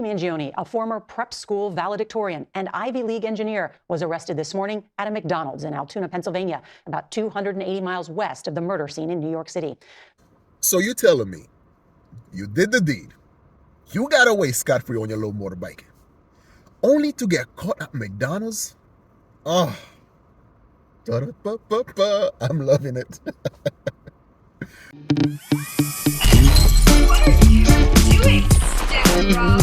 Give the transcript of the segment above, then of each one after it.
Mangione, a former prep school valedictorian and Ivy League engineer, was arrested this morning at a McDonald's in Altoona, Pennsylvania, about 280 miles west of the murder scene in New York City. So you're telling me you did the deed, you got away scot-free on your little motorbike, only to get caught at McDonald's? Oh, da-da-ba-ba-ba. I'm loving it. What are you doing, Sparrow?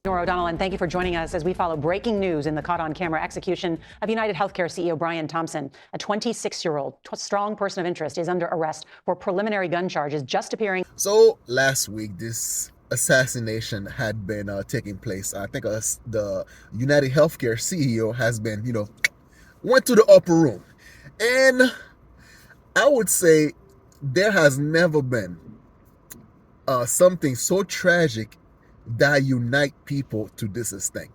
Nora O'Donnell, and thank you for joining us as we follow breaking news in the caught-on-camera execution of United Healthcare CEO Brian Thompson. A 26-year-old strong person of interest is under arrest for preliminary gun charges just appearing. So last week, this assassination had been taking place. I think the United Healthcare CEO has been, went to the upper room. And I would say there has never been something so tragic that unite people to this extent.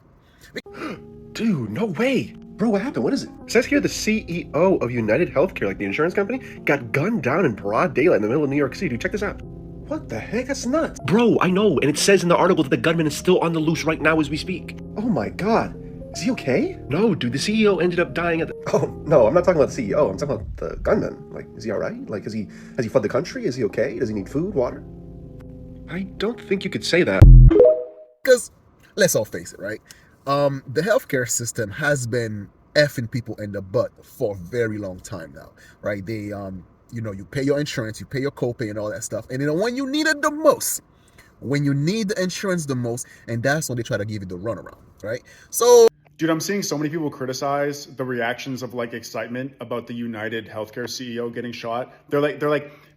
Dude, no way. Bro, what happened? What is it? It says here the CEO of United Healthcare, like the insurance company, got gunned down in broad daylight in the middle of New York City. Dude, check this out. What the heck? That's nuts. Bro, I know. And it says in the article that the gunman is still on the loose right now as we speak. Oh my God. Is he okay? No, dude, the CEO ended up dying at the... Oh, no, I'm not talking about the CEO. I'm talking about the gunman. Like, is he all right? Like, has he fled the country? Is he okay? Does he need food, water? I don't think you could say that. Because, let's all face it, right? The healthcare system has been effing people in the butt for a very long time now, right? They, you pay your insurance, you pay your copay and all that stuff. And when you need it the most, when you need the insurance the most, and that's when they try to give you the runaround, right? So... Dude, I'm seeing so many people criticize the reactions of excitement about the United Healthcare CEO getting shot. They're like,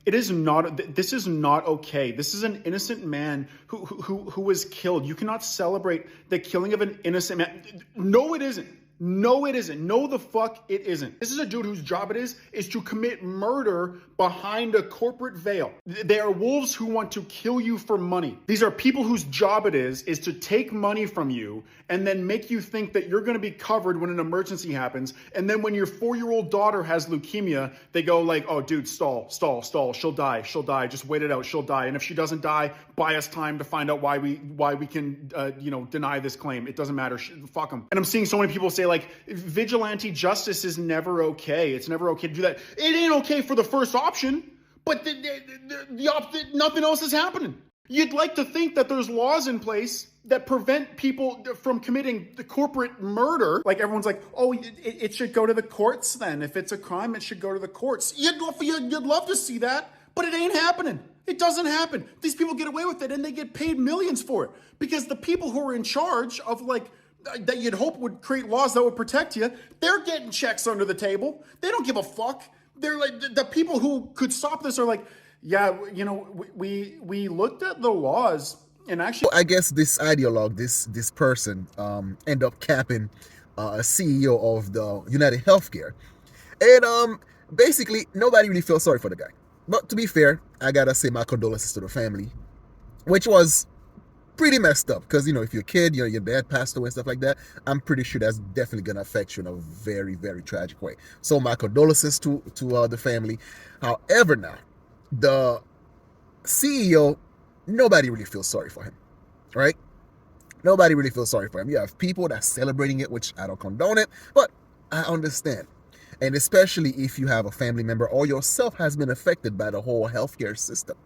this is not okay. This is an innocent man who was killed. You cannot celebrate the killing of an innocent man. No, it isn't. No, it isn't. No, the fuck it isn't. This is a dude whose job it is to commit murder behind a corporate veil. They are wolves who want to kill you for money. These are people whose job it is to take money from you and then make you think that you're going to be covered when an emergency happens. And then when your 4-year-old daughter has leukemia, they go like, oh, dude, stall. She'll die. Just wait it out. She'll die. And if she doesn't die, buy us time to find out why we can, deny this claim. It doesn't matter. Fuck them. And I'm seeing so many people say vigilante justice is never okay. It's never okay to do that. It ain't okay for the first option, but nothing else is happening. You'd like to think that there's laws in place that prevent people from committing the corporate murder. Like everyone's like, oh, it should go to the courts then. If it's a crime, it should go to the courts. You'd love to see that, but it ain't happening. It doesn't happen. These people get away with it and they get paid millions for it because the people who are in charge of that you'd hope would create laws that would protect you, they're getting checks under the table. They don't give a fuck. They're like, the people who could stop this are like, yeah, we looked at the laws and actually... I guess this ideologue, this person, end up capping a CEO of the United Healthcare. And basically, nobody really feels sorry for the guy. But to be fair, I gotta say my condolences to the family, which was pretty messed up because, if you're a kid, your dad passed away and stuff like that, I'm pretty sure that's definitely going to affect you in a very, very tragic way. So my condolences to the family. However, now, the CEO, nobody really feels sorry for him, right? Nobody really feels sorry for him. You have people that's celebrating it, which I don't condone it, but I understand. And especially if you have a family member or yourself has been affected by the whole healthcare system.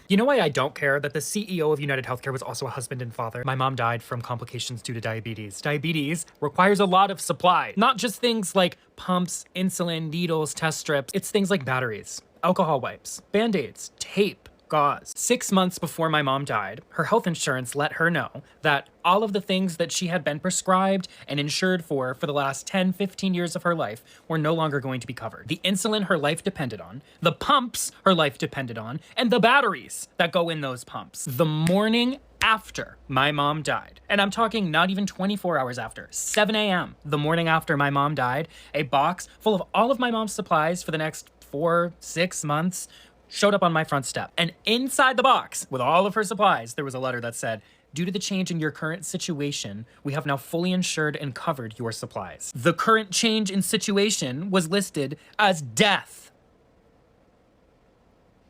You know why I don't care that the CEO of United Healthcare was also a husband and father? My mom died from complications due to diabetes. Diabetes requires a lot of supply. Not just things like pumps, insulin, needles, test strips. It's things like batteries, alcohol wipes, Band-Aids, tape, gauze. 6 months before my mom died, her health insurance let her know that all of the things that she had been prescribed and insured for the last 10, 15 years of her life were no longer going to be covered. The insulin her life depended on, the pumps her life depended on, and the batteries that go in those pumps. The morning after my mom died, and I'm talking not even 24 hours after, 7 a.m., the morning after my mom died, a box full of all of my mom's supplies for the next 4-6 months showed up on my front step. And inside the box, with all of her supplies, there was a letter that said, due to the change in your current situation, we have now fully insured and covered your supplies. The current change in situation was listed as death.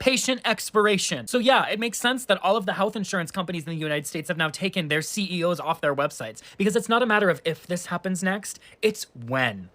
patient expiration. So yeah, it makes sense that all of the health insurance companies in the United States have now taken their CEOs off their websites, because it's not a matter of if this happens next, it's when.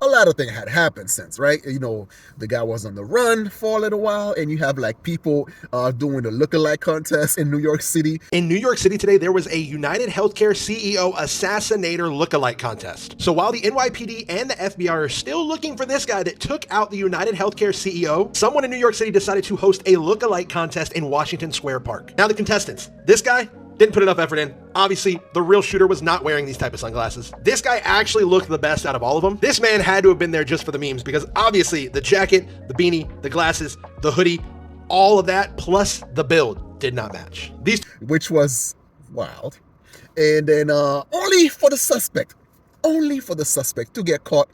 A lot of things had happened since, right? You know, the guy was on the run for a little while, and you have like people doing the lookalike contest in New York City. In New York City today, there was a United Healthcare CEO assassinator lookalike contest. So while the NYPD and the FBI are still looking for this guy that took out the United Healthcare CEO, someone in New York City decided to host a lookalike contest in Washington Square Park. Now the contestants, this guy didn't put enough effort in. Obviously, the real shooter was not wearing these type of sunglasses. This guy actually looked the best out of all of them. This man had to have been there just for the memes, because obviously the jacket, the beanie, the glasses, the hoodie, all of that, plus the build did not match. Which was wild. And then only for the suspect to get caught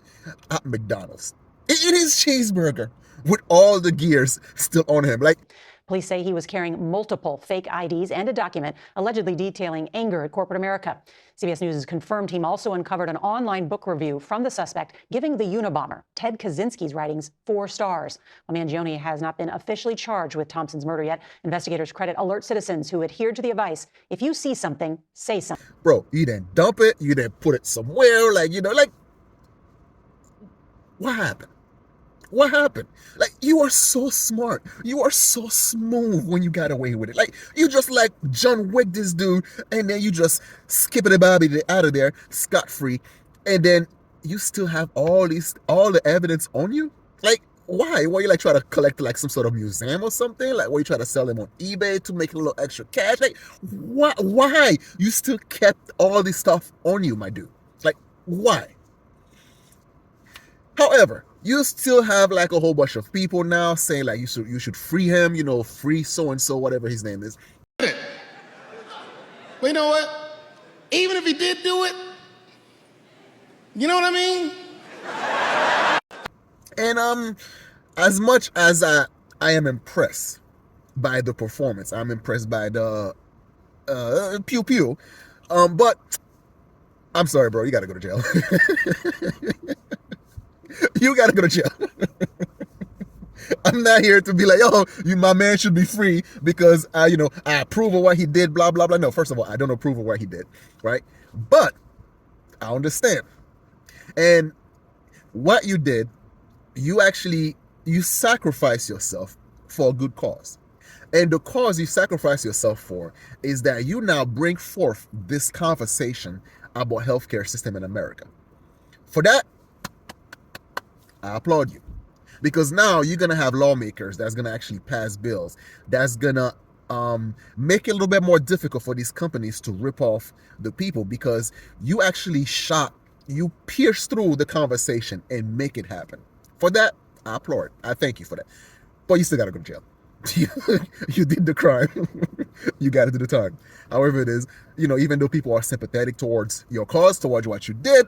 at McDonald's in his cheeseburger with all the gears still on him. Like, Police say he was carrying multiple fake IDs and a document allegedly detailing anger at corporate America. CBS News' confirmed team also uncovered an online book review from the suspect giving the Unabomber, Ted Kaczynski's writings 4 stars. While Mangione has not been officially charged with Thompson's murder yet, investigators credit alert citizens who adhered to the advice: if you see something, say something. bro, you didn't dump it, you didn't put it somewhere, like, you know, like, what happened? What happened? Like, you are so smart. You are so smooth when you got away with it. Like, you just like John Wick this dude, and then you just skip it Bobby out of there scot-free, and then you still have all the evidence on you? Like, why? Were you like trying to collect like some sort of museum or something? Like, were you trying to sell them on eBay to make a little extra cash? Like, why? You still kept all this stuff on you, my dude. Like, why? However, you still have like a whole bunch of people now saying like you should free him, you know, free so-and-so, whatever his name is. Well, you know what? Even if he did do it, you know what I mean? And as much as I am impressed by the performance, I'm impressed by the pew pew, but I'm sorry, bro, you gotta go to jail. You gotta go to jail. I'm not here to be like, oh, my man should be free because I approve of what he did, blah, blah, blah. No, first of all, I don't approve of what he did, right? But I understand. And what you did, you sacrifice yourself for a good cause. And the cause you sacrifice yourself for is that you now bring forth this conversation about healthcare system in America. For that, I applaud you, because now you're going to have lawmakers that's going to actually pass bills that's going to make it a little bit more difficult for these companies to rip off the people, because you actually you pierce through the conversation and make it happen. For that, I applaud. I thank you for that. But you still got to go to jail. You did the crime. You got to do the time. However it is, even though people are sympathetic towards your cause, towards what you did,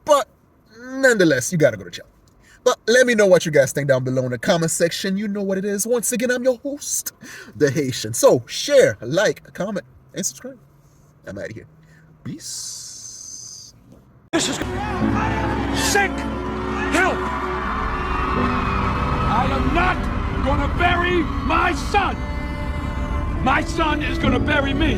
but nonetheless, you got to go to jail. But let me know what you guys think down below in the comment section. You know what it is. Once again, I'm your host, The Haitian. So share, like, comment, and subscribe. I'm out of here. Peace. This is sick. Help! I am not gonna bury my son. My son is gonna bury me.